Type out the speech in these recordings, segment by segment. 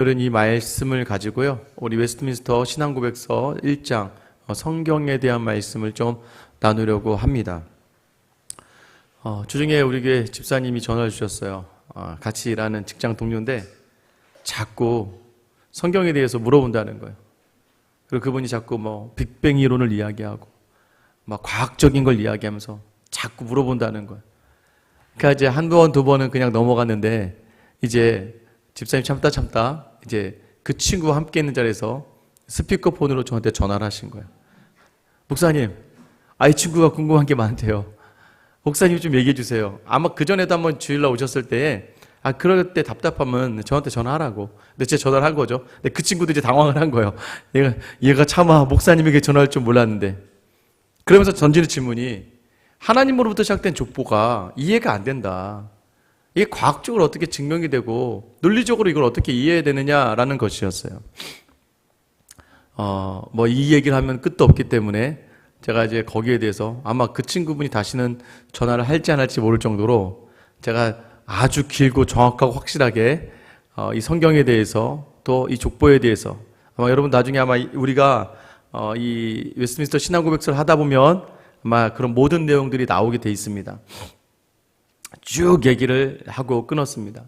오늘은 이 말씀을 가지고요, 우리 웨스트민스터 신앙고백서 1장 성경에 대한 말씀을 좀 나누려고 합니다. 주중에 우리 교회 집사님이 전화를 주셨어요. 같이 일하는 직장 동료인데 자꾸 성경에 대해서 물어본다는 거예요. 그리고 그분이 자꾸 빅뱅 이론을 이야기하고 막 과학적인 걸 이야기하면서 자꾸 물어본다는 거예요. 그러니까 이제 한두 번, 두 번은 그냥 넘어갔는데 이제 집사님 참다 이제 그 친구와 함께 있는 자리에서 스피커폰으로 저한테 전화를 하신 거예요. 목사님, 이 친구가 궁금한 게 많대요. 목사님 좀 얘기해 주세요. 아마 그전에도 한번 주일날 오셨을 때에 그럴 때 답답하면 저한테 전화하라고. 근데 제가 전화를 한 거죠. 근데 그 친구도 이제 당황을 한 거예요. 얘가 차마 목사님에게 전화할 줄 몰랐는데. 그러면서 던지는 질문이 하나님으로부터 시작된 족보가 이해가 안 된다. 이게 과학적으로 어떻게 증명이 되고 논리적으로 이걸 어떻게 이해해야 되느냐라는 것이었어요. 이 얘기를 하면 끝도 없기 때문에 제가 이제 거기에 대해서 아마 그 친구분이 다시는 전화를 할지 안 할지 모를 정도로 제가 아주 길고 정확하고 확실하게 이 성경에 대해서 또 이 족보에 대해서 아마 여러분 나중에 아마 우리가 이 웨스트민스터 신앙고백서를 하다 보면 아마 그런 모든 내용들이 나오게 돼 있습니다. 쭉 얘기를 하고 끊었습니다.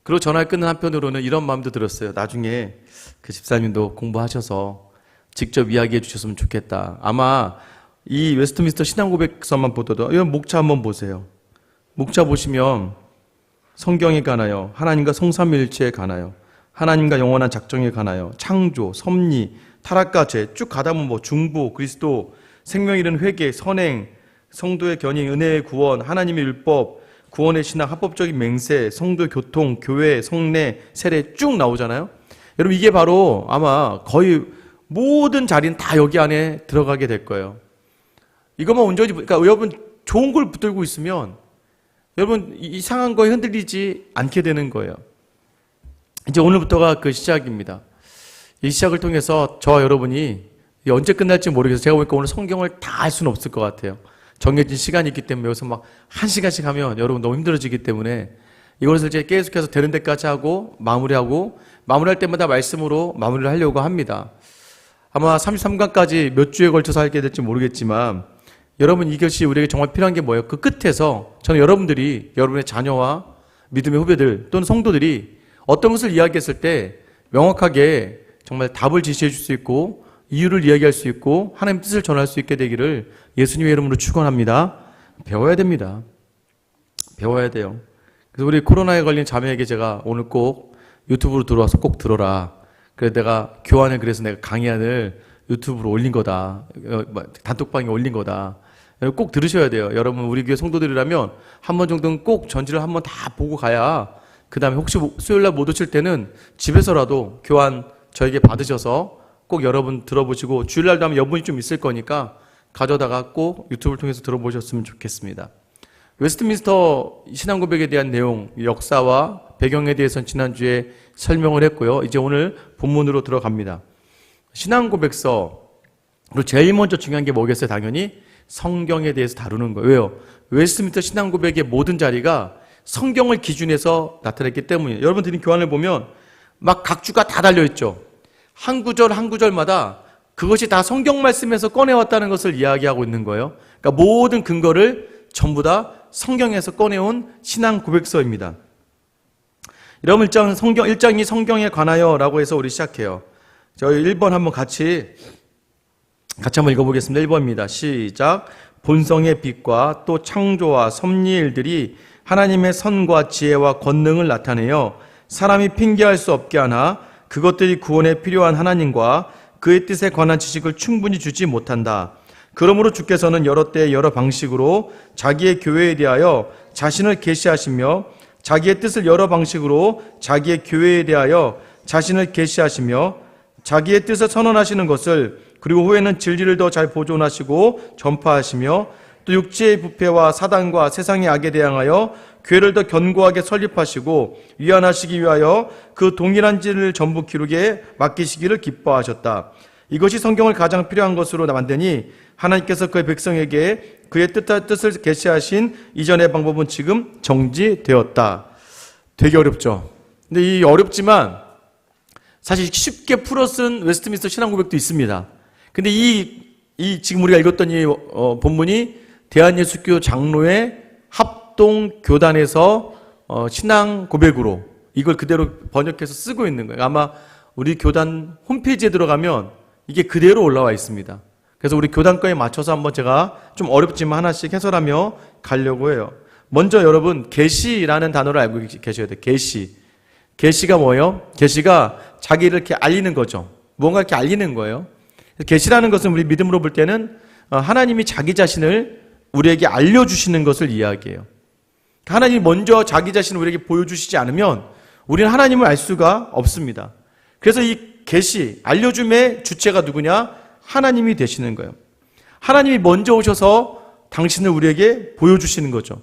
그리고 전화를 끊는 한편으로는 이런 마음도 들었어요. 나중에 그 집사님도 공부하셔서 직접 이야기해 주셨으면 좋겠다. 아마 이 웨스트민스터 신앙고백서만 보더라도 이런 목차 한번 보세요. 목차 보시면 성경에 관하여, 하나님과 성삼위일체에 관하여, 하나님과 영원한 작정에 관하여, 창조, 섭리, 타락과 죄 쭉 가다 보면 중보, 그리스도, 생명 이른 회개, 선행, 성도의 견인, 은혜의 구원, 하나님의 율법, 구원의 신앙, 합법적인 맹세, 성도의 교통, 교회, 성례, 세례 쭉 나오잖아요. 여러분 이게 바로 아마 거의 모든 자리는 다 여기 안에 들어가게 될 거예요. 이것만 온전히, 그러니까 여러분 좋은 걸 붙들고 있으면 여러분 이상한 거에 흔들리지 않게 되는 거예요. 이제 오늘부터가 그 시작입니다. 이 시작을 통해서 저와 여러분이 언제 끝날지 모르겠어요. 제가 보니까 오늘 성경을 다 할 수는 없을 것 같아요. 정해진 시간이 있기 때문에 여기서 막 한 시간씩 하면 여러분 너무 힘들어지기 때문에 이것을 이제 계속해서 되는 데까지 하고 마무리할 때마다 말씀으로 마무리를 하려고 합니다. 아마 33강까지 몇 주에 걸쳐서 하게 될지 모르겠지만 여러분 이것이 우리에게 정말 필요한 게 뭐예요? 그 끝에서 저는 여러분들이 여러분의 자녀와 믿음의 후배들 또는 성도들이 어떤 것을 이야기했을 때 명확하게 정말 답을 제시해 줄 수 있고 이유를 이야기할 수 있고 하나님 뜻을 전할 수 있게 되기를 예수님의 이름으로 축원합니다. 배워야 됩니다. 배워야 돼요. 그래서 우리 코로나에 걸린 자매에게 제가 오늘 꼭 유튜브로 들어와서 꼭 들어라. 그래서 내가 교환을 그래서 내가 강의안을 유튜브로 올린 거다. 단톡방에 올린 거다. 꼭 들으셔야 돼요. 여러분 우리 교회 성도들이라면 한 번 정도는 꼭 전지를 한번 다 보고 가야 그 다음에 혹시 수요일날 못 오실 때는 집에서라도 교환 저에게 받으셔서 꼭 여러분 들어보시고 주일날도 하면 여분이 좀 있을 거니까 가져다가 꼭 유튜브를 통해서 들어보셨으면 좋겠습니다. 웨스트민스터 신앙고백에 대한 내용, 역사와 배경에 대해서는 지난주에 설명을 했고요. 이제 오늘 본문으로 들어갑니다. 신앙고백서, 그리고 제일 먼저 중요한 게 뭐겠어요? 당연히 성경에 대해서 다루는 거예요. 왜요? 웨스트민스터 신앙고백의 모든 자리가 성경을 기준해서 나타냈기 때문이에요. 여러분 드린 교환을 보면 막 각 주가 다 달려있죠. 한 구절 한 구절마다 그것이 다 성경 말씀에서 꺼내왔다는 것을 이야기하고 있는 거예요. 그러니까 모든 근거를 전부 다 성경에서 꺼내온 신앙 고백서입니다. 여러분 1장이 성경에 관하여 라고 해서 우리 시작해요. 저희 1번 한번 같이 한번 읽어보겠습니다. 1번입니다. 시작. 본성의 빛과 또 창조와 섭리의 일들이 하나님의 선과 지혜와 권능을 나타내어 사람이 핑계할 수 없게 하나 그것들이 구원에 필요한 하나님과 그의 뜻에 관한 지식을 충분히 주지 못한다. 그러므로 주께서는 여러 때 여러 방식으로 자기의 교회에 대하여 자신을 계시하시며 자기의 뜻을 여러 방식으로 자기의 교회에 대하여 자신을 계시하시며 자기의 뜻을 선언하시는 것을 그리고 후에는 진리를 더 잘 보존하시고 전파하시며 또 육체의 부패와 사단과 세상의 악에 대항하여 교회를 더 견고하게 설립하시고 위안하시기 위하여 그 동일한 질을 전부 기록에 맡기시기를 기뻐하셨다. 이것이 성경을 가장 필요한 것으로 만드니 하나님께서 그의 백성에게 그의 뜻을 계시하신 이전의 방법은 지금 정지되었다. 되게 어렵죠. 근데 이 어렵지만 사실 쉽게 풀어 쓴 웨스트민스터 신앙고백도 있습니다. 근데 지금 우리가 읽었던 이 본문이 대한예수교 장로의 합동교단에서 신앙고백으로 이걸 그대로 번역해서 쓰고 있는 거예요. 아마 우리 교단 홈페이지에 들어가면 이게 그대로 올라와 있습니다. 그래서 우리 교단 거에 맞춰서 한번 제가 좀 어렵지만 하나씩 해설하며 가려고 해요. 먼저 여러분 계시라는 단어를 알고 계셔야 돼요. 계시가 뭐예요? 계시가 자기를 이렇게 알리는 거죠. 뭔가 이렇게 알리는 거예요. 계시라는 것은 우리 믿음으로 볼 때는 하나님이 자기 자신을 우리에게 알려주시는 것을 이야기해요. 하나님이 먼저 자기 자신을 우리에게 보여주시지 않으면 우리는 하나님을 알 수가 없습니다. 그래서 이 계시, 알려줌의 주체가 누구냐? 하나님이 되시는 거예요. 하나님이 먼저 오셔서 당신을 우리에게 보여주시는 거죠.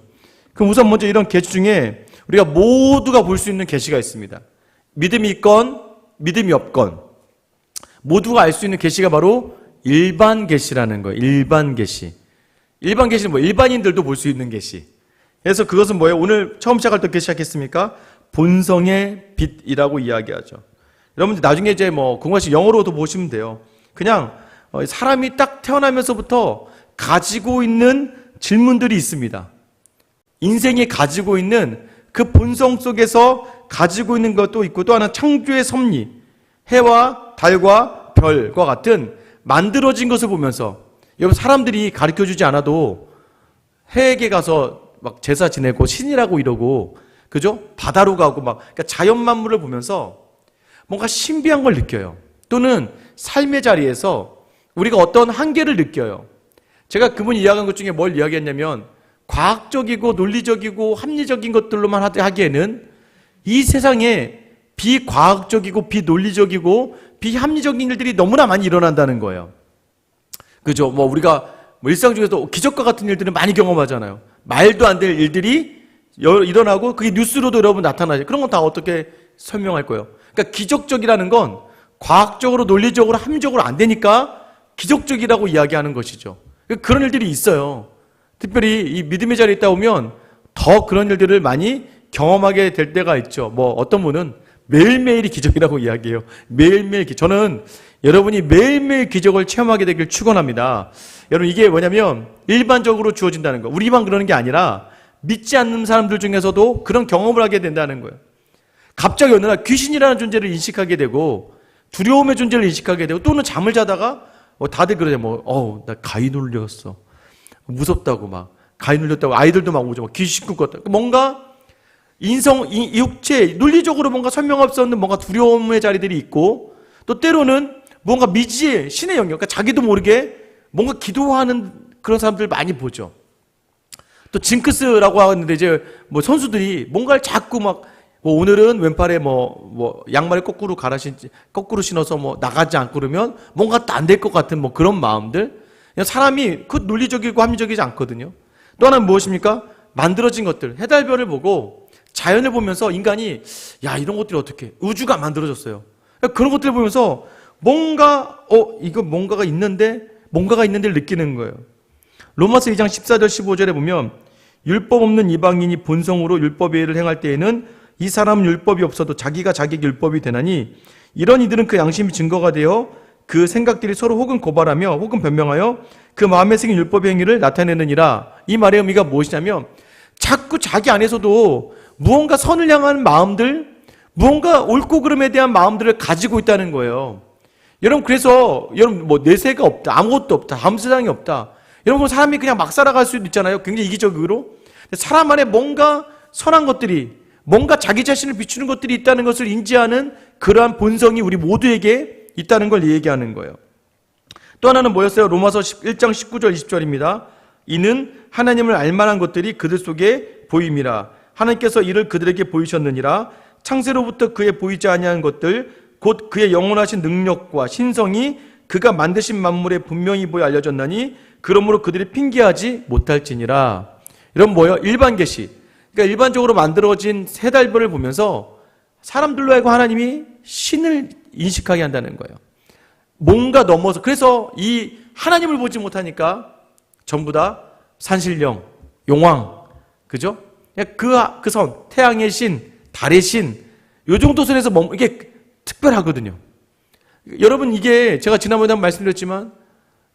그럼 우선 먼저 이런 계시 중에 우리가 모두가 볼 수 있는 계시가 있습니다. 믿음이 있건 믿음이 없건 모두가 알 수 있는 계시가 바로 일반 계시라는 거예요. 일반 계시. 일반 계시는 뭐 일반인들도 볼 수 있는 계시. 그래서 그것은 뭐예요? 오늘 처음 시작할 때 어떻게 시작했습니까? 본성의 빛이라고 이야기하죠. 여러분들 나중에 이제 뭐 궁금하시면 영어로도 보시면 돼요. 그냥 사람이 딱 태어나면서부터 가지고 있는 질문들이 있습니다. 인생이 가지고 있는 그 본성 속에서 가지고 있는 것도 있고 또 하나 창조의 섭리, 해와 달과 별과 같은 만들어진 것을 보면서 여러분 사람들이 가르쳐주지 않아도 해에게 가서 막 제사 지내고 신이라고 이러고 그죠? 바다로 가고 막 그러니까 자연 만물을 보면서 뭔가 신비한 걸 느껴요. 또는 삶의 자리에서 우리가 어떤 한계를 느껴요. 제가 그분이 이야기한 것 중에 뭘 이야기했냐면 과학적이고 논리적이고 합리적인 것들로만 하기에는 이 세상에 비과학적이고 비논리적이고 비합리적인 일들이 너무나 많이 일어난다는 거예요. 그죠? 뭐 우리가 일상 중에서도 기적과 같은 일들은 많이 경험하잖아요. 말도 안 될 일들이 일어나고 그게 뉴스로도 여러분 나타나죠. 그런 건 다 어떻게 설명할 거예요? 그러니까 기적적이라는 건 과학적으로 논리적으로 합리적으로 안 되니까 기적적이라고 이야기하는 것이죠. 그런 일들이 있어요. 특별히 이 믿음의 자리에 있다 보면 더 그런 일들을 많이 경험하게 될 때가 있죠. 뭐 어떤 분은 매일매일이 기적이라고 이야기해요. 매일매일 저는 여러분이 매일매일 기적을 체험하게 되길 축원합니다. 여러분 이게 뭐냐면 일반적으로 주어진다는 거. 우리만 그러는 게 아니라 믿지 않는 사람들 중에서도 그런 경험을 하게 된다는 거예요. 갑자기 어느 날 귀신이라는 존재를 인식하게 되고 두려움의 존재를 인식하게 되고 또는 잠을 자다가 다들 그러죠. 나 가위 눌렸어. 무섭다고 막 가위 눌렸다고 아이들도 막 오죠. 막 귀신 꿈꿨다. 뭔가 육체 논리적으로 뭔가 설명할 수 없는 뭔가 두려움의 자리들이 있고 또 때로는 뭔가 미지의 신의 영역, 그러니까 자기도 모르게 뭔가 기도하는 그런 사람들 많이 보죠. 또 징크스라고 하는데 이제 뭐 선수들이 뭔가를 자꾸 막 오늘은 왼팔에 양말을 거꾸로 신어서 나가지 않고 그러면 뭔가 안 될 것 같은 그런 마음들. 그냥 사람이 그 논리적이고 합리적이지 않거든요. 또 하나는 무엇입니까? 만들어진 것들, 해달별을 보고 자연을 보면서 인간이 이런 것들이 어떻게 우주가 만들어졌어요. 그런 것들을 보면서 이거 뭔가가 있는데를 느끼는 거예요. 로마서 2장 14절 15절에 보면 율법 없는 이방인이 본성으로 율법의 일을 행할 때에는 이 사람은 율법이 없어도 자기가 자기에게 율법이 되나니 이런 이들은 그 양심이 증거가 되어 그 생각들이 서로 혹은 고발하며 혹은 변명하여 그 마음에 생긴 율법의 행위를 나타내느니라. 이 말의 의미가 무엇이냐면 자꾸 자기 안에서도 무언가 선을 향한 마음들, 무언가 옳고 그름에 대한 마음들을 가지고 있다는 거예요. 여러분 그래서 내세가 없다, 아무것도 없다, 아무 세상이 없다. 여러분 사람이 그냥 막 살아갈 수도 있잖아요. 굉장히 이기적으로. 사람 안에 뭔가 선한 것들이, 뭔가 자기 자신을 비추는 것들이 있다는 것을 인지하는 그러한 본성이 우리 모두에게 있다는 걸 얘기하는 거예요. 또 하나는 뭐였어요? 로마서 1장 19절 20절입니다. 이는 하나님을 알만한 것들이 그들 속에 보임이라. 하나님께서 이를 그들에게 보이셨느니라. 창세로부터 그의 보이지 아니한 것들 곧 그의 영원하신 능력과 신성이 그가 만드신 만물에 분명히 보여 알려졌나니 그러므로 그들이 핑계하지 못할지니라. 이런 뭐예요? 일반 계시. 그러니까 일반적으로 만들어진 세 달별을 보면서 사람들로 하여금 하나님이 신을 인식하게 한다는 거예요. 뭔가 넘어서. 그래서 이 하나님을 보지 못하니까 전부 다 산신령, 용왕, 그죠? 그 선, 태양의 신, 달의 신, 요 정도 선에서 이게 특별하거든요. 여러분, 이게 제가 지난번에 한번 말씀드렸지만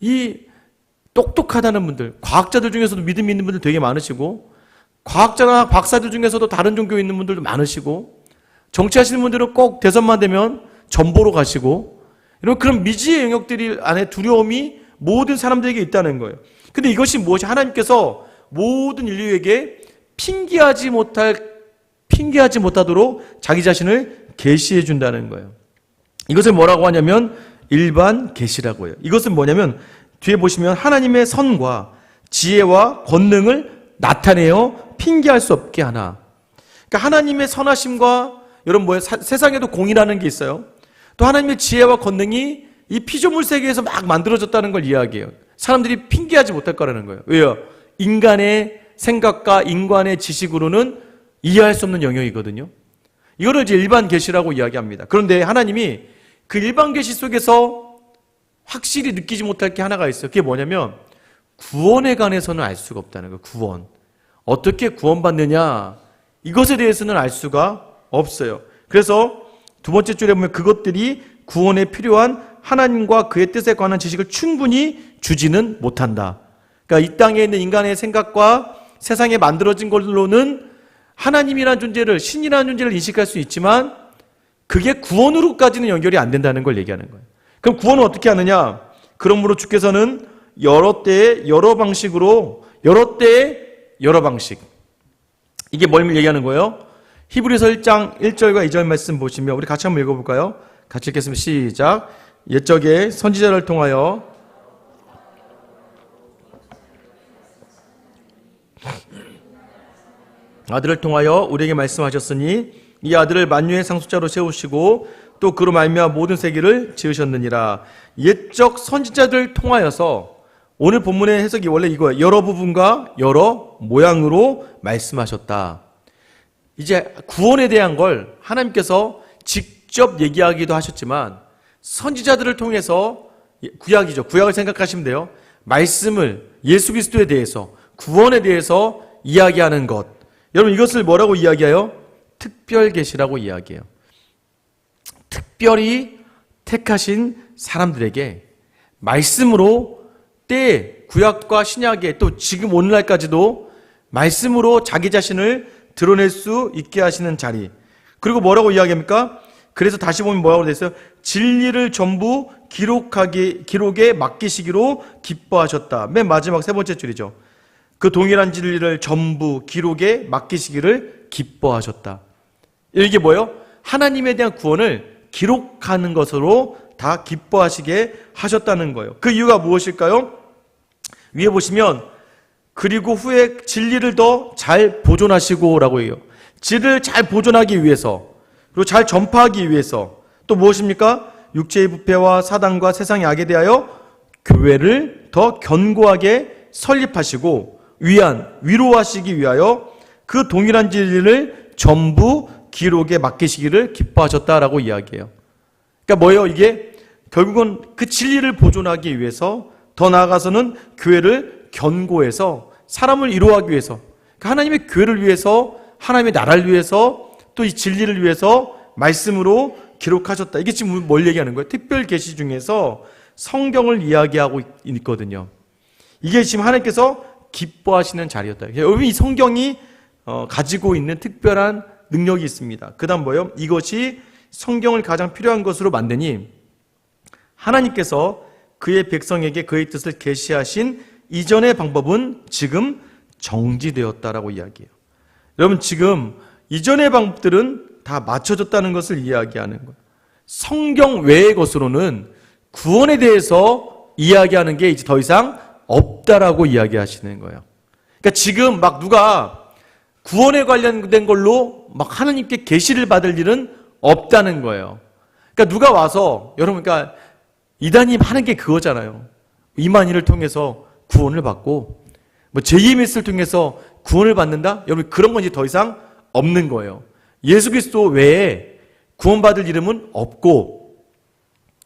이 똑똑하다는 분들, 과학자들 중에서도 믿음 있는 분들 되게 많으시고, 과학자나 박사들 중에서도 다른 종교에 있는 분들도 많으시고, 정치하시는 분들은 꼭 대선만 되면 전보로 가시고, 이런 그런 미지의 영역들이 안에 두려움이 모든 사람들에게 있다는 거예요. 근데 이것이 무엇이 하나님께서 모든 인류에게 핑계하지 못하도록 자기 자신을 계시해 준다는 거예요. 이것을 뭐라고 하냐면 일반 계시라고 해요. 이것은 뭐냐면 뒤에 보시면 하나님의 선과 지혜와 권능을 나타내어 핑계할 수 없게 하나. 그러니까 하나님의 선하심과 여러분 뭐예요? 세상에도 공이라는 게 있어요. 또 하나님의 지혜와 권능이 이 피조물 세계에서 막 만들어졌다는 걸 이야기해요. 사람들이 핑계하지 못할 거라는 거예요. 왜요? 인간의 생각과 인간의 지식으로는 이해할 수 없는 영역이거든요. 이거를 이제 일반 계시라고 이야기합니다. 그런데 하나님이 그 일반 계시 속에서 확실히 느끼지 못할 게 하나가 있어요. 그게 뭐냐면 구원에 관해서는 알 수가 없다는 거예요. 구원. 어떻게 구원받느냐, 이것에 대해서는 알 수가 없어요. 그래서 두 번째 줄에 보면 그것들이 구원에 필요한 하나님과 그의 뜻에 관한 지식을 충분히 주지는 못한다. 그러니까 이 땅에 있는 인간의 생각과 세상에 만들어진 걸로는 하나님이라는 존재를, 신이라는 존재를 인식할 수 있지만 그게 구원으로까지는 연결이 안 된다는 걸 얘기하는 거예요. 그럼 구원은 어떻게 하느냐? 그러므로 주께서는 여러 때에 여러 방식으로, 여러 때에 여러 방식. 이게 뭘 얘기하는 거예요? 히브리서 1장 1절과 2절 말씀 보시면 우리 같이 한번 읽어볼까요? 같이 읽겠습니다. 시작. 옛적에 선지자를 통하여 아들을 통하여 우리에게 말씀하셨으니 이 아들을 만유의 상속자로 세우시고 또 그로 말미암아 모든 세계를 지으셨느니라. 옛적 선지자들 통하여서, 오늘 본문의 해석이 원래 이거예요. 여러 부분과 여러 모양으로 말씀하셨다. 이제 구원에 대한 걸 하나님께서 직접 얘기하기도 하셨지만 선지자들을 통해서, 구약이죠. 구약을 생각하시면 돼요. 말씀을, 예수 그리스도에 대해서, 구원에 대해서 이야기하는 것. 여러분, 이것을 뭐라고 이야기해요? 특별 계시라고 이야기해요. 특별히 택하신 사람들에게 말씀으로 때에, 구약과 신약에 또 지금 오늘날까지도 말씀으로 자기 자신을 드러낼 수 있게 하시는 자리. 그리고 뭐라고 이야기합니까? 그래서 다시 보면 뭐라고 되어 있어요? 진리를 전부 기록에 맡기시기로 기뻐하셨다. 맨 마지막 세 번째 줄이죠. 그 동일한 진리를 전부 기록에 맡기시기를 기뻐하셨다. 이게 뭐예요? 하나님에 대한 구원을 기록하는 것으로 다 기뻐하시게 하셨다는 거예요. 그 이유가 무엇일까요? 위에 보시면 그리고 후에 진리를 더 잘 보존하시고 라고 해요. 진리를 잘 보존하기 위해서, 그리고 잘 전파하기 위해서, 또 무엇입니까? 육체의 부패와 사단과 세상의 악에 대하여 교회를 더 견고하게 설립하시고 위로하시기 위하여 그 동일한 진리를 전부 기록에 맡기시기를 기뻐하셨다라고 이야기해요. 그러니까 뭐예요? 이게 결국은 그 진리를 보존하기 위해서, 더 나아가서는 교회를 견고해서 사람을 이루어하기 위해서, 그러니까 하나님의 교회를 위해서, 하나님의 나라를 위해서, 또 이 진리를 위해서 말씀으로 기록하셨다. 이게 지금 뭘 얘기하는 거예요? 특별 계시 중에서 성경을 이야기하고 있거든요. 이게 지금 하나님께서 기뻐하시는 자리였다. 여러분, 이 성경이 가지고 있는 특별한 능력이 있습니다. 그 다음 뭐예요? 이것이 성경을 가장 필요한 것으로 만드니 하나님께서 그의 백성에게 그의 뜻을 계시하신 이전의 방법은 지금 정지되었다라고 이야기해요. 여러분, 지금 이전의 방법들은 다 맞춰졌다는 것을 이야기하는 거예요. 성경 외의 것으로는 구원에 대해서 이야기하는 게 이제 더 이상 없다라고 이야기하시는 거예요. 그러니까 지금 막 누가 구원에 관련된 걸로 막 하나님께 계시를 받을 일은 없다는 거예요. 그러니까 누가 와서, 여러분, 그러니까 이단이 하는 게 그거잖아요. 이만희를 통해서 구원을 받고, 뭐 JMS를 통해서 구원을 받는다? 여러분, 그런 건 이제 더 이상 없는 거예요. 예수 그리스도 외에 구원받을 이름은 없고,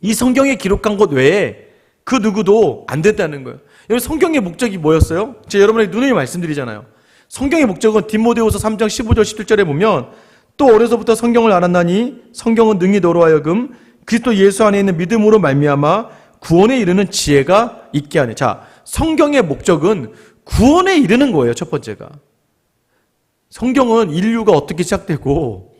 이 성경에 기록한 것 외에 그 누구도 안 된다는 거예요. 여러분, 성경의 목적이 뭐였어요? 제가 여러분에게 누누이 말씀드리잖아요. 성경의 목적은 디모데후서 3장 15절 17절에 보면 또 어려서부터 성경을 알았나니 성경은 능히 너로 하여금 그리스도 예수 안에 있는 믿음으로 말미암아 구원에 이르는 지혜가 있게 하네. 자, 성경의 목적은 구원에 이르는 거예요. 첫 번째가. 성경은 인류가 어떻게 시작되고,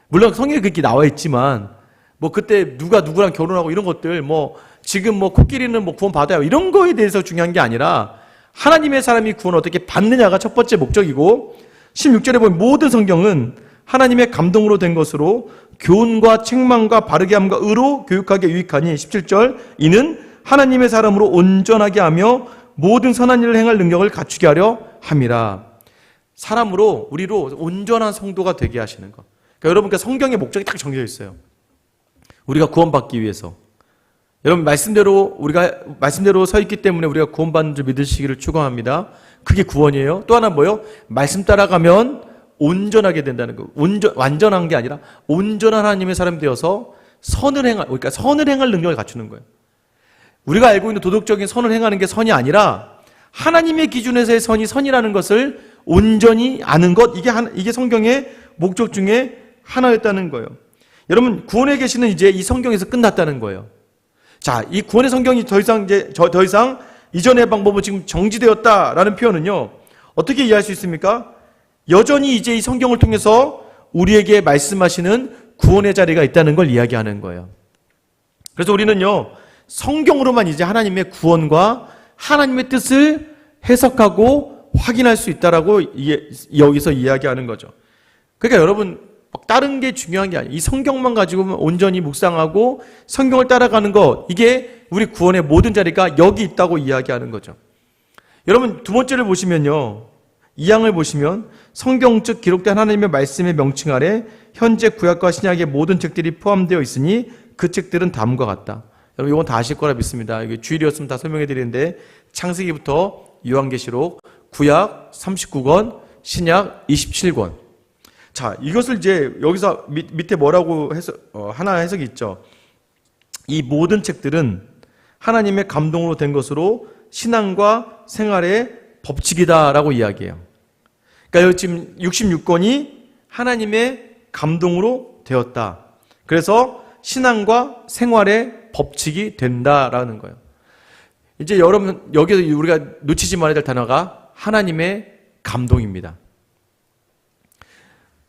물론 성경에 그렇게 나와 있지만 뭐 그때 누가 누구랑 결혼하고 이런 것들, 뭐 지금 뭐 코끼리는 뭐 구원 받아요, 이런 거에 대해서 중요한 게 아니라 하나님의 사람이 구원을 어떻게 받느냐가 첫 번째 목적이고, 16절에 보면 모든 성경은 하나님의 감동으로 된 것으로 교훈과 책망과 바르게 함과 의로 교육하게 유익하니, 17절, 이는 하나님의 사람으로 온전하게 하며 모든 선한 일을 행할 능력을 갖추게 하려 함이라. 사람으로, 우리로 온전한 성도가 되게 하시는 것. 그러니까 여러분께 성경의 목적이 딱 정해져 있어요. 우리가 구원받기 위해서. 여러분 우리가 말씀대로 서 있기 때문에 우리가 구원받는 줄 믿으시기를 축원합니다. 그게 구원이에요. 또 하나 뭐예요? 말씀 따라가면 온전하게 된다는 거. 완전한 게 아니라 온전한 하나님의 사람이 되어서 그러니까 선을 행할 능력을 갖추는 거예요. 우리가 알고 있는 도덕적인 선을 행하는 게 선이 아니라 하나님의 기준에서의 선이 선이라는 것을 온전히 아는 것, 이게 성경의 목적 중에 하나였다는 거예요. 여러분, 구원에 계시는 이제 이 성경에서 끝났다는 거예요. 자, 이 구원의 성경이 더 이상 이전의 방법은 지금 정지되었다라는 표현은요, 어떻게 이해할 수 있습니까? 여전히 이제 이 성경을 통해서 우리에게 말씀하시는 구원의 자리가 있다는 걸 이야기하는 거예요. 그래서 우리는요, 성경으로만 이제 하나님의 구원과 하나님의 뜻을 해석하고 확인할 수 있다라고 여기서 이야기하는 거죠. 그러니까 여러분, 다른 게 중요한 게 아니에요. 이 성경만 가지고 온전히 묵상하고 성경을 따라가는 것, 이게 우리 구원의 모든 자리가 여기 있다고 이야기하는 거죠. 여러분, 두 번째를 보시면요, 이 양을 보시면 성경 즉 기록된 하나님의 말씀의 명칭 아래 현재 구약과 신약의 모든 책들이 포함되어 있으니 그 책들은 다음과 같다. 여러분, 이건 다 아실 거라 믿습니다. 이게 주일이었으면 다 설명해 드리는데, 창세기부터 요한계시록, 구약 39권, 신약 27권. 자, 이것을 이제 여기서 밑에 뭐라고 하나 해석이 있죠. 이 모든 책들은 하나님의 감동으로 된 것으로 신앙과 생활의 법칙이다라고 이야기해요. 그러니까 지금 66권이 하나님의 감동으로 되었다. 그래서 신앙과 생활의 법칙이 된다라는 거예요. 이제 여러분, 여기서 우리가 놓치지 말아야 될 단어가 하나님의 감동입니다.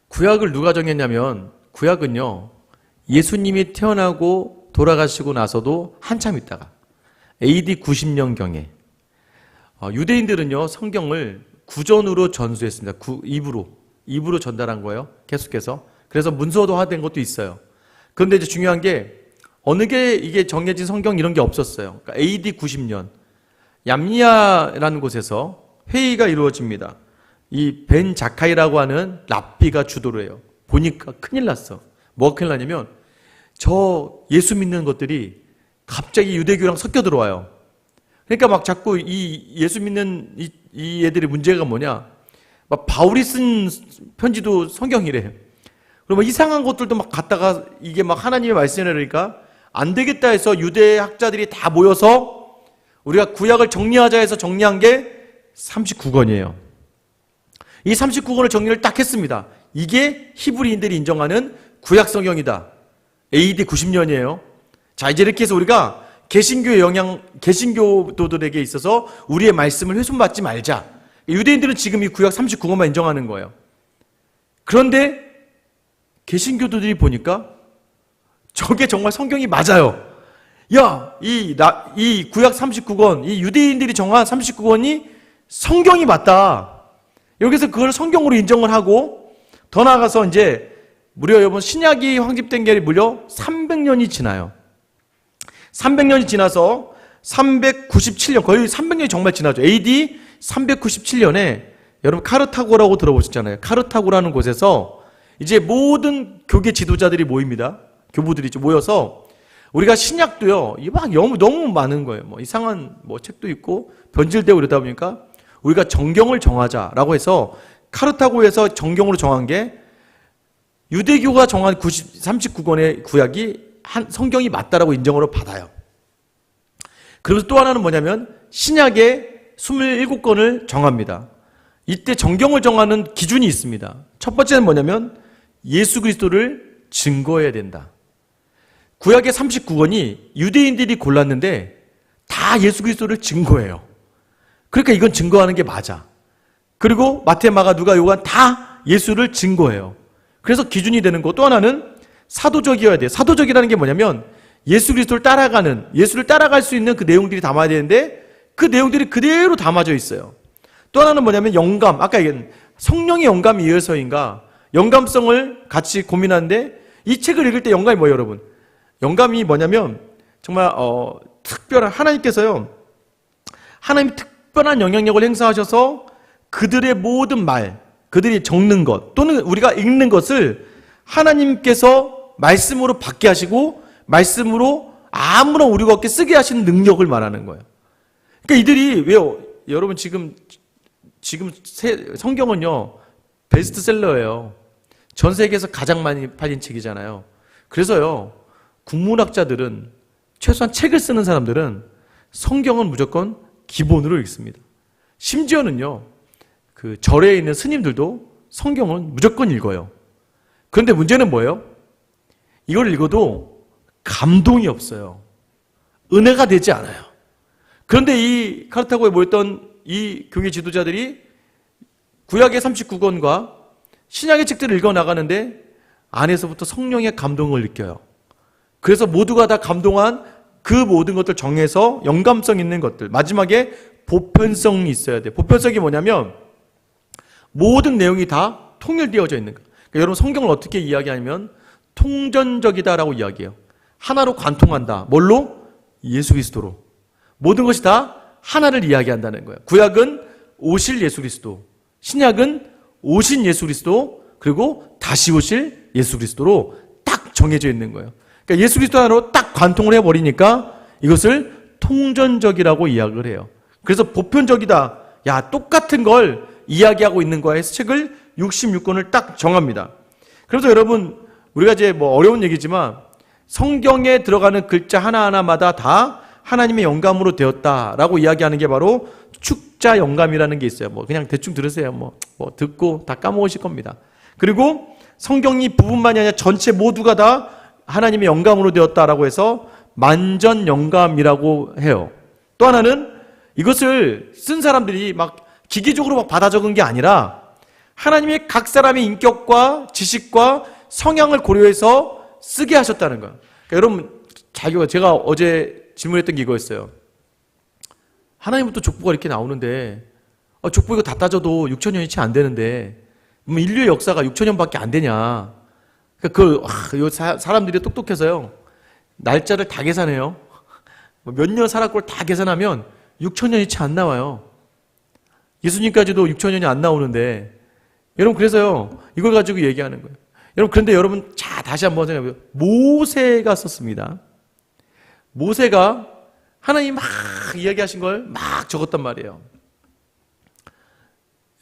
구약을 누가 정했냐면, 구약은요, 예수님이 태어나고 돌아가시고 나서도 한참 있다가 AD 90년경에 유대인들은요, 성경을 구전으로 전수했습니다. 입으로 전달한 거예요. 계속해서. 그래서 문서화된 것도 있어요. 그런데 이제 중요한 게, 어느 게 이게 정해진 성경 이런 게 없었어요. 그러니까 AD 90년 얌리아라는 곳에서 회의가 이루어집니다. 이 벤 자카이라고 하는 랍비가 주도를 해요. 보니까 큰일 났어. 뭐가 큰일 나냐면, 저 예수 믿는 것들이 갑자기 유대교랑 섞여 들어와요. 그러니까 막 자꾸 이 예수 믿는 이 애들의 문제가 뭐냐, 막 바울이 쓴 편지도 성경이래. 그러면 이상한 것들도 막 갖다가 이게 막 하나님의 말씀이라니까 안 되겠다 해서 유대 학자들이 다 모여서 우리가 구약을 정리하자 해서 정리한 게 39권이에요. 이 39권을 정리를 딱 했습니다. 이게 히브리인들이 인정하는 구약 성경이다. AD 90년이에요. 자, 이제 이렇게 해서 우리가 개신교도들에게 있어서 우리의 말씀을 훼손받지 말자. 유대인들은 지금 이 구약 39권만 인정하는 거예요. 그런데 개신교도들이 보니까 저게 정말 성경이 맞아요. 야, 이 구약 39권, 이 유대인들이 정한 39권이 성경이 맞다. 여기서 그걸 성경으로 인정을 하고, 더 나아가서 이제 무려 여러분, 신약이 확립된 게 무려 300년이 지나요. 300년이 지나서 397년, 거의 300년이 정말 지나죠. AD 397년에 여러분, 카르타고라고 들어보셨잖아요. 카르타고라는 곳에서 이제 모든 교계 지도자들이 모입니다. 교부들이 모여서, 우리가 신약도요, 막 너무 많은 거예요. 뭐 이상한 책도 있고 변질되고 그러다 보니까 우리가 정경을 정하자라고 해서 카르타고에서 정경으로 정한 게, 유대교가 정한 39권의 구약이 성경이 맞다라고 인정으로 받아요. 그리고 또 하나는 뭐냐면 신약의 27권을 정합니다. 이때 정경을 정하는 기준이 있습니다. 첫 번째는 뭐냐면 예수 그리스도를 증거해야 된다. 구약의 39권이 유대인들이 골랐는데 다 예수 그리스도를 증거해요. 그러니까 이건 증거하는 게 맞아. 그리고 마태, 마가, 누가, 요한 다 예수를 증거해요. 그래서 기준이 되는 거. 또 하나는 사도적이어야 돼요. 사도적이라는 게 뭐냐면 예수 그리스도를 따라가는, 예수를 따라갈 수 있는 그 내용들이 담아야 되는데 그 내용들이 그대로 담아져 있어요. 또 하나는 뭐냐면 영감. 아까 얘기한 성령의 영감이 이어서인가, 영감성을 같이 고민하는데 이 책을 읽을 때 영감이 뭐예요, 여러분? 영감이 뭐냐면 정말 특별한, 하나님께서요, 하나님이 특별한 영향력을 행사하셔서 그들의 모든 말, 그들이 적는 것 또는 우리가 읽는 것을 하나님께서 말씀으로 받게 하시고 말씀으로 아무런 오류가 없게 쓰게 하시는 능력을 말하는 거예요. 그러니까 이들이 왜요? 여러분 지금 성경은요 베스트셀러예요. 전 세계에서 가장 많이 팔린 책이잖아요. 그래서요 국문학자들은, 최소한 책을 쓰는 사람들은 성경은 무조건 기본으로 읽습니다. 심지어는요 그 절에 있는 스님들도 성경은 무조건 읽어요. 그런데 문제는 뭐예요? 이걸 읽어도 감동이 없어요. 은혜가 되지 않아요. 그런데 이 카르타고에 모였던 이 교회 지도자들이 구약의 39권과 신약의 책들을 읽어나가는데 안에서부터 성령의 감동을 느껴요. 그래서 모두가 다 감동한 그 모든 것들 정해서 영감성 있는 것들, 마지막에 보편성이 있어야 돼요. 보편성이 뭐냐면 모든 내용이 다 통일되어져 있는 거예요. 그러니까 여러분 성경을 어떻게 이야기하냐면 통전적이다라고 이야기해요. 하나로 관통한다. 뭘로? 예수 그리스도로. 모든 것이 다 하나를 이야기한다는 거예요. 구약은 오실 예수 그리스도, 신약은 오신 예수 그리스도, 그리고 다시 오실 예수 그리스도로 딱 정해져 있는 거예요. 그러니까 예수 그리스도 하나로 딱 관통을 해버리니까 이것을 통전적이라고 이야기를 해요. 그래서 보편적이다. 야, 똑같은 걸 이야기하고 있는 거야 해서 책을 66권을 딱 정합니다. 그래서 여러분 우리가 이제 뭐 어려운 얘기지만 성경에 들어가는 글자 하나하나마다 다 하나님의 영감으로 되었다라고 이야기하는 게 바로 축자 영감이라는 게 있어요. 뭐 그냥 대충 들으세요. 뭐 듣고 다 까먹으실 겁니다. 그리고 성경이 부분만이 아니라 전체 모두가 다 하나님의 영감으로 되었다라고 해서 만전 영감이라고 해요. 또 하나는 이것을 쓴 사람들이 막 기계적으로 막 받아 적은 게 아니라 하나님의 각 사람의 인격과 지식과 성향을 고려해서 쓰게 하셨다는 거예요. 그러니까 여러분 제가 어제 질문했던 게 이거였어요. 하나님부터 족보가 이렇게 나오는데 족보 이거 다 따져도 6,000년이 채 안 되는데 인류의 역사가 6,000년밖에 안 되냐. 그러니까 사람들이 똑똑해서요 날짜를 다 계산해요. 몇 년 살았고 다 계산하면 6,000년이 채 안 나와요. 예수님까지도 6,000년이 안 나오는데 여러분 그래서요 이걸 가지고 얘기하는 거예요. 여러분 그런데 여러분 다시 한번 생각해보세요. 모세가 썼습니다. 모세가 하나님 막 이야기하신 걸 막 적었단 말이에요.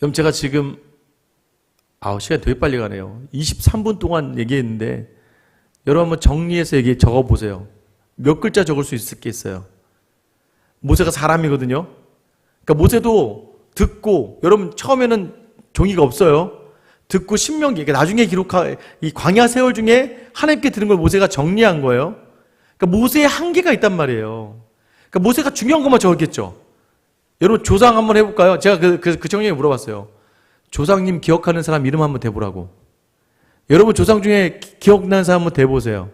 여러분 제가 지금 시간 되게 빨리 가네요. 23분 동안 얘기했는데 여러분 한번 정리해서 적어보세요. 몇 글자 적을 수 있겠어요? 모세가 사람이거든요. 그러니까 모세도 듣고, 여러분 처음에는 종이가 없어요. 듣고 신명기, 그러니까 나중에 기록한 이 광야 세월 중에 하나님께 들은 걸 모세가 정리한 거예요. 그러니까 모세의 한계가 있단 말이에요. 그러니까 모세가 중요한 것만 적었겠죠. 여러분 조상 한번 해볼까요? 제가 그 청년에 물어봤어요. 조상님 기억하는 사람 이름 한번 대보라고. 여러분 조상 중에 기억나는 사람 한번 대보세요.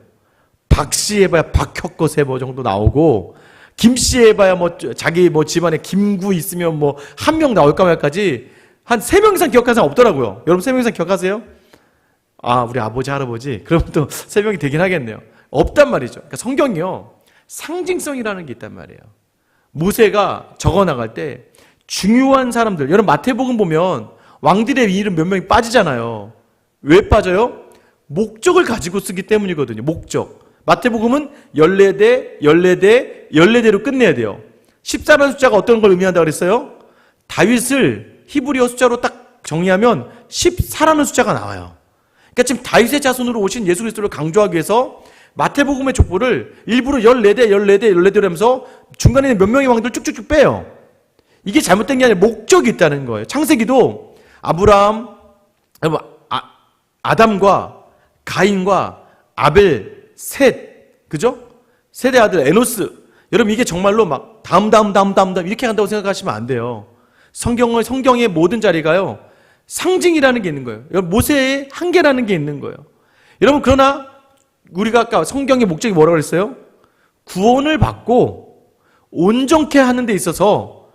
박씨 해봐야 박혁거 세보 정도 나오고, 김씨 해봐야 자기 집안에 김구 있으면 한 명 나올까 말까지 한 3명 이상 기억하는 사람 없더라고요. 여러분 3명 이상 기억하세요? 우리 아버지 할아버지 그럼 또 3명이 되긴 하겠네요. 없단 말이죠. 그러니까 성경이요 상징성이라는 게 있단 말이에요. 모세가 적어나갈 때 중요한 사람들, 여러분 마태복음 보면 왕들의 이름 몇 명이 빠지잖아요. 왜 빠져요? 목적을 가지고 쓰기 때문이거든요. 목적. 마태복음은 14대, 14대로 끝내야 돼요. 14라는 숫자가 어떤 걸 의미한다고 그랬어요? 다윗을 히브리어 숫자로 딱 정리하면 14라는 숫자가 나와요. 그러니까 지금 다윗의 자손으로 오신 예수 그리스도를 강조하기 위해서 마태복음의 족보를 일부러 14대로 하면서 중간에 있는 몇 명의 왕들 쭉쭉쭉 빼요. 이게 잘못된 게 아니라 목적이 있다는 거예요. 창세기도 아브라함, 아담과 가인과 아벨, 셋, 그죠? 셋의 아들 에노스. 여러분 이게 정말로 막 다음 이렇게 간다고 생각하시면 안 돼요. 성경의 모든 자리가요, 상징이라는 게 있는 거예요. 여러분 모세의 한계라는 게 있는 거예요. 여러분 그러나 우리가 아까 성경의 목적이 뭐라고 그랬어요? 구원을 받고 온전케 하는 데 있어서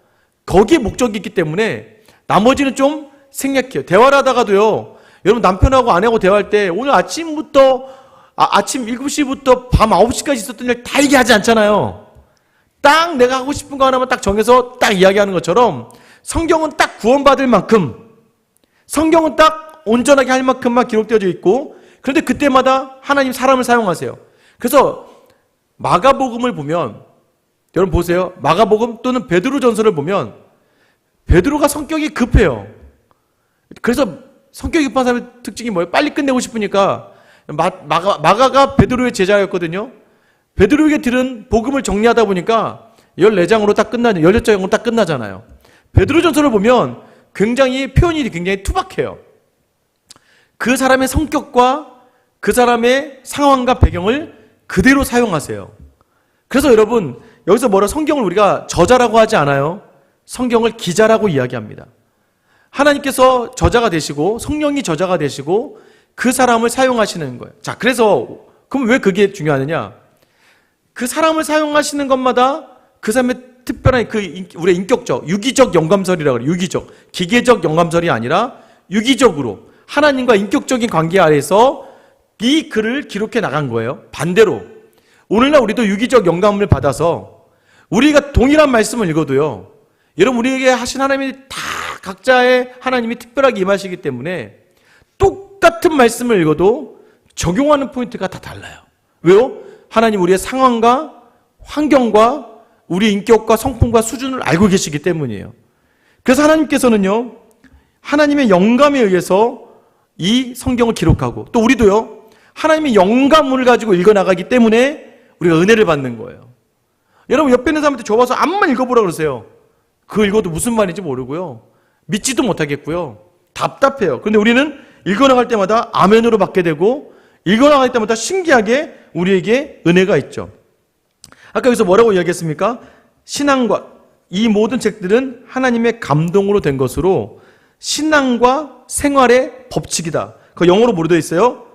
거기에 목적이 있기 때문에 나머지는 좀 생략해요. 대화를 하다가도요, 여러분 남편하고 아내하고 대화할 때 오늘 아침부터 아침 7시부터 밤 9시까지 있었던 일 다 얘기하지 않잖아요. 딱 내가 하고 싶은 거 하나만 딱 정해서 딱 이야기하는 것처럼 성경은 딱 구원받을 만큼, 성경은 딱 온전하게 할 만큼만 기록되어져 있고, 그런데 그때마다 하나님 사람을 사용하세요. 그래서 마가복음을 보면, 여러분 보세요. 마가복음 또는 베드로전서를 보면 베드로가 성격이 급해요. 그래서 성격이 급한 사람의 특징이 뭐예요? 빨리 끝내고 싶으니까 마가가 베드로의 제자였거든요. 베드로에게 들은 복음을 정리하다 보니까 14장으로 딱 끝나죠. 16장으로 딱 끝나잖아요. 베드로전서를 보면 굉장히 표현이 굉장히 투박해요. 그 사람의 성격과 그 사람의 상황과 배경을 그대로 사용하세요. 그래서 여러분 여기서 성경을 우리가 저자라고 하지 않아요. 성경을 기자라고 이야기합니다. 하나님께서 저자가 되시고 성령이 저자가 되시고 그 사람을 사용하시는 거예요. 자, 그래서 그럼 왜 그게 중요하느냐? 그 사람을 사용하시는 것마다 그 사람의 특별한 우리의 인격적, 유기적 영감설이라고 그래요. 유기적, 기계적 영감설이 아니라 유기적으로 하나님과 인격적인 관계 아래서 이 글을 기록해 나간 거예요. 반대로 오늘날 우리도 유기적 영감을 받아서 우리가 동일한 말씀을 읽어도요, 여러분 우리에게 하신 하나님이 다 각자의 하나님이 특별하게 임하시기 때문에 똑같은 말씀을 읽어도 적용하는 포인트가 다 달라요. 왜요? 하나님 우리의 상황과 환경과 우리 인격과 성품과 수준을 알고 계시기 때문이에요. 그래서 하나님께서는요, 하나님의 영감에 의해서 이 성경을 기록하고, 또 우리도요, 하나님의 영감을 가지고 읽어나가기 때문에 우리가 은혜를 받는 거예요. 여러분 옆에 있는 사람한테 줘봐서 암만 읽어보라 그러세요. 그거 읽어도 무슨 말인지 모르고요, 믿지도 못하겠고요, 답답해요. 그런데 우리는 읽어나갈 때마다 아멘으로 받게 되고, 읽어나갈 때마다 신기하게 우리에게 은혜가 있죠. 아까 여기서 뭐라고 이야기했습니까? 신앙과 이 모든 책들은 하나님의 감동으로 된 것으로 신앙과 생활의 법칙이다. 그 영어로 뭐로 되어 있어요?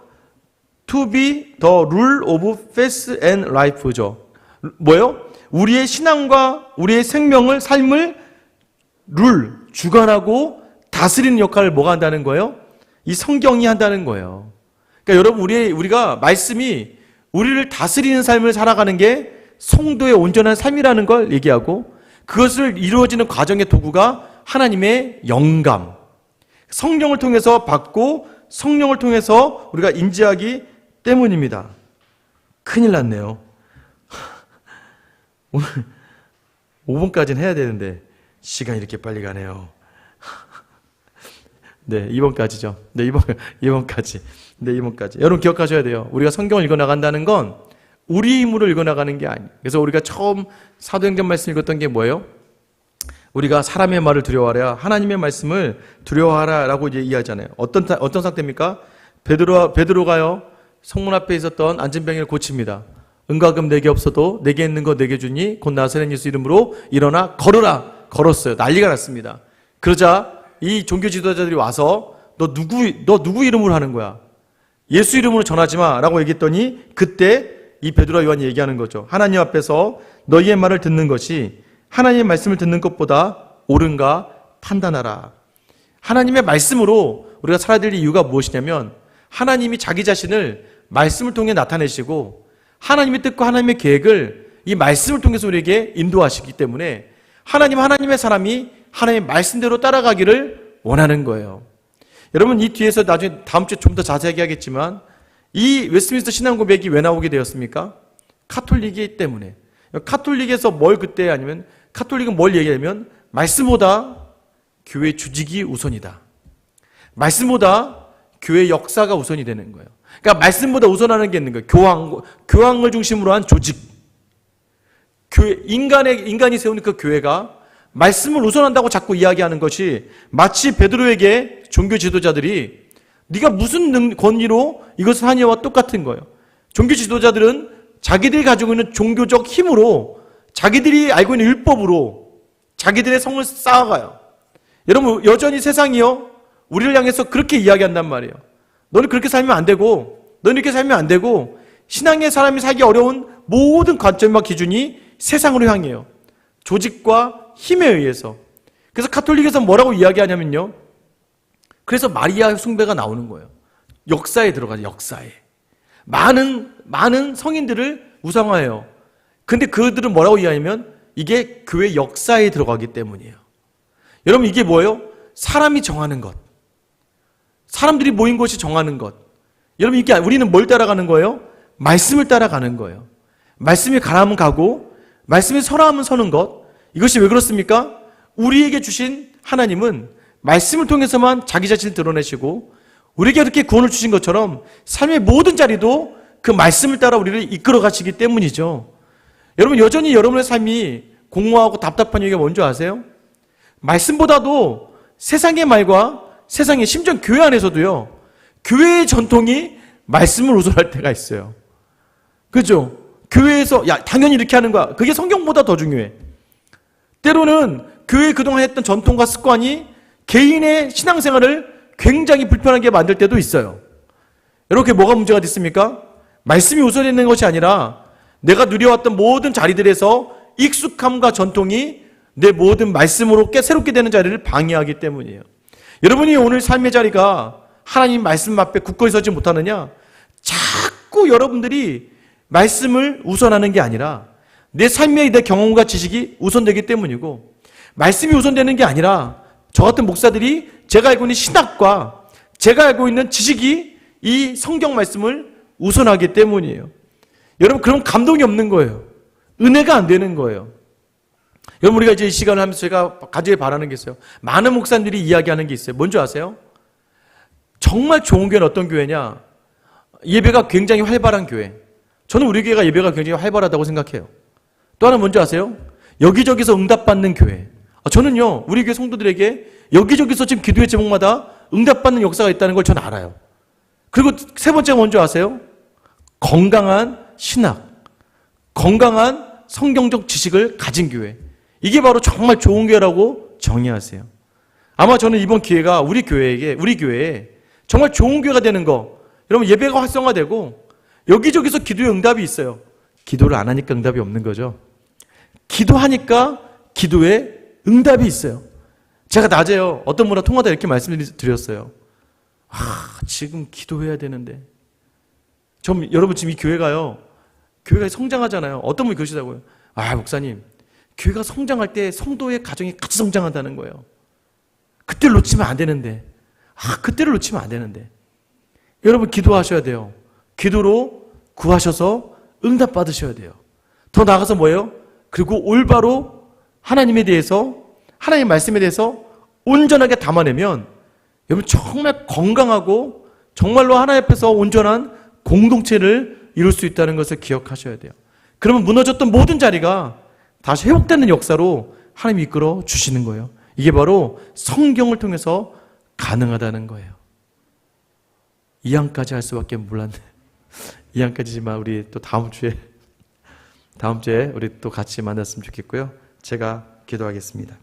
To be the rule of faith and life죠. 뭐예요? 우리의 신앙과 우리의 생명을, 삶을 주관하고 다스리는 역할을 뭐가 한다는 거예요? 이 성경이 한다는 거예요. 그러니까 여러분 우리가 말씀이 우리를 다스리는 삶을 살아가는 게 성도의 온전한 삶이라는 걸 얘기하고, 그것을 이루어지는 과정의 도구가 하나님의 영감, 성령을 통해서 받고 성령을 통해서 우리가 인지하기 때문입니다. 큰일 났네요. 오늘 5분까지는 해야 되는데 시간이 이렇게 빨리 가네요. 네, 2번까지죠. 네, 2번까지. 네, 2번까지. 여러분 기억하셔야 돼요. 우리가 성경을 읽어나간다는 건 우리 힘으로 읽어나가는 게 아니에요. 그래서 우리가 처음 사도행전 말씀 읽었던 게 뭐예요? 우리가 사람의 말을 두려워하라, 하나님의 말씀을 두려워하라 라고 이제 이해하잖아요. 어떤 상태입니까? 베드로가요, 성문 앞에 있었던 안진병이를 고칩니다. 은과 금 내게 없어도 내게 있는 거 내게 주니 곧 나사렛 예수 이름으로 일어나 걸어라. 걸었어요. 난리가 났습니다. 그러자 이 종교 지도자들이 와서 너 누구 이름으로 하는 거야? 예수 이름으로 전하지 마 라고 얘기했더니 그때 이 베드로와 요한이 얘기하는 거죠. 하나님 앞에서 너희의 말을 듣는 것이 하나님의 말씀을 듣는 것보다 옳은가 판단하라. 하나님의 말씀으로 우리가 살아야 될 이유가 무엇이냐면, 하나님이 자기 자신을 말씀을 통해 나타내시고 하나님의 뜻과 하나님의 계획을 이 말씀을 통해서 우리에게 인도하시기 때문에 하나님의 사람이 하나님의 말씀대로 따라가기를 원하는 거예요. 여러분 이 뒤에서 나중에 다음 주에 좀 더 자세하게 하겠지만, 이 웨스트민스터 신앙고백이 왜 나오게 되었습니까? 카톨릭이기 때문에. 카톨릭에서 카톨릭은 뭘 얘기하냐면 말씀보다 교회 조직이 우선이다. 말씀보다 교회 역사가 우선이 되는 거예요. 그러니까 말씀보다 우선하는 게 있는 거예요. 교황을 중심으로 한 조직. 인간이 세우는 그 교회가 말씀을 우선한다고 자꾸 이야기하는 것이, 마치 베드로에게 종교 지도자들이 네가 무슨 권위로 이것을 하냐와 똑같은 거예요. 종교 지도자들은 자기들이 가지고 있는 종교적 힘으로, 자기들이 알고 있는 율법으로 자기들의 성을 쌓아가요. 여러분, 여전히 세상이요, 우리를 향해서 그렇게 이야기한단 말이에요. 너는 그렇게 살면 안 되고, 너는 이렇게 살면 안 되고, 신앙의 사람이 살기 어려운 모든 관점과 기준이 세상으로 향해요. 조직과 힘에 의해서. 그래서 카톨릭에서 뭐라고 이야기하냐면요, 그래서 마리아 숭배가 나오는 거예요. 역사에 들어가죠. 역사에. 많은 성인들을 우상화해요. 근데 그들은 뭐라고 이야기하냐면 이게 교회 역사에 들어가기 때문이에요. 여러분, 이게 뭐예요? 사람이 정하는 것. 사람들이 모인 곳이 정하는 것. 여러분, 이게 우리는 뭘 따라가는 거예요? 말씀을 따라가는 거예요. 말씀이 가라면 가고 말씀이 서라 하면 서는 것. 이것이 왜 그렇습니까? 우리에게 주신 하나님은 말씀을 통해서만 자기 자신을 드러내시고, 우리에게 그렇게 구원을 주신 것처럼 삶의 모든 자리도 그 말씀을 따라 우리를 이끌어 가시기 때문이죠. 여러분, 여전히 여러분의 삶이 공허하고 답답한 이유가 뭔지 아세요? 말씀보다도 세상의 말과 세상의, 심지어 교회 안에서도요, 교회의 전통이 말씀을 우선할 때가 있어요. 그죠? 교회에서 야, 당연히 이렇게 하는 거야. 그게 성경보다 더 중요해. 때로는 교회 그동안 했던 전통과 습관이 개인의 신앙생활을 굉장히 불편하게 만들 때도 있어요. 이렇게 뭐가 문제가 됐습니까? 말씀이 우선되는 것이 아니라 내가 누려왔던 모든 자리들에서 익숙함과 전통이 내 모든 말씀으로 새롭게 되는 자리를 방해하기 때문이에요. 여러분이 오늘 삶의 자리가 하나님 말씀 앞에 굳건히 서지 못하느냐? 자꾸 여러분들이 말씀을 우선하는 게 아니라 내 삶의 내 경험과 지식이 우선되기 때문이고, 말씀이 우선되는 게 아니라 저 같은 목사들이 제가 알고 있는 신학과 제가 알고 있는 지식이 이 성경 말씀을 우선하기 때문이에요. 여러분, 그럼 감동이 없는 거예요. 은혜가 안 되는 거예요. 여러분, 우리가 이제 이 시간을 하면서 제가 가지게 바라는 게 있어요. 많은 목사님들이 이야기하는 게 있어요. 뭔지 아세요? 정말 좋은 교회는 어떤 교회냐? 예배가 굉장히 활발한 교회. 저는 우리 교회가 예배가 굉장히 활발하다고 생각해요. 또 하나 뭔지 아세요? 여기저기서 응답받는 교회. 저는요, 우리 교회 성도들에게 여기저기서 지금 기도의 제목마다 응답받는 역사가 있다는 걸 저는 알아요. 그리고 세 번째가 뭔지 아세요? 건강한 신학, 건강한 성경적 지식을 가진 교회. 이게 바로 정말 좋은 교회라고 정의하세요. 아마 저는 이번 기회가 우리 교회에 정말 좋은 교회가 되는 거, 여러분, 예배가 활성화되고 여기저기서 기도의 응답이 있어요. 기도를 안 하니까 응답이 없는 거죠. 기도하니까 기도에 응답이 있어요. 제가 낮에요, 어떤 분과 통화다 이렇게 말씀드렸어요. 지금 기도해야 되는데. 여러분, 지금 이 교회가 성장하잖아요. 어떤 분이 그러시다고요. 목사님, 교회가 성장할 때 성도의 가정이 같이 성장한다는 거예요. 그때를 놓치면 안 되는데. 그때를 놓치면 안 되는데. 여러분, 기도하셔야 돼요. 기도로 구하셔서 응답 받으셔야 돼요. 더 나아가서 뭐예요? 그리고 올바로 하나님에 대해서, 하나님 말씀에 대해서 온전하게 담아내면 여러분 정말 건강하고 정말로 하나님 앞에서 온전한 공동체를 이룰 수 있다는 것을 기억하셔야 돼요. 그러면 무너졌던 모든 자리가 다시 회복되는 역사로 하나님이 이끌어 주시는 거예요. 이게 바로 성경을 통해서 가능하다는 거예요. 2항까지 할 수밖에 몰랐네. 2항까지지만 우리 또 다음 주에 우리 또 같이 만났으면 좋겠고요. 제가 기도하겠습니다.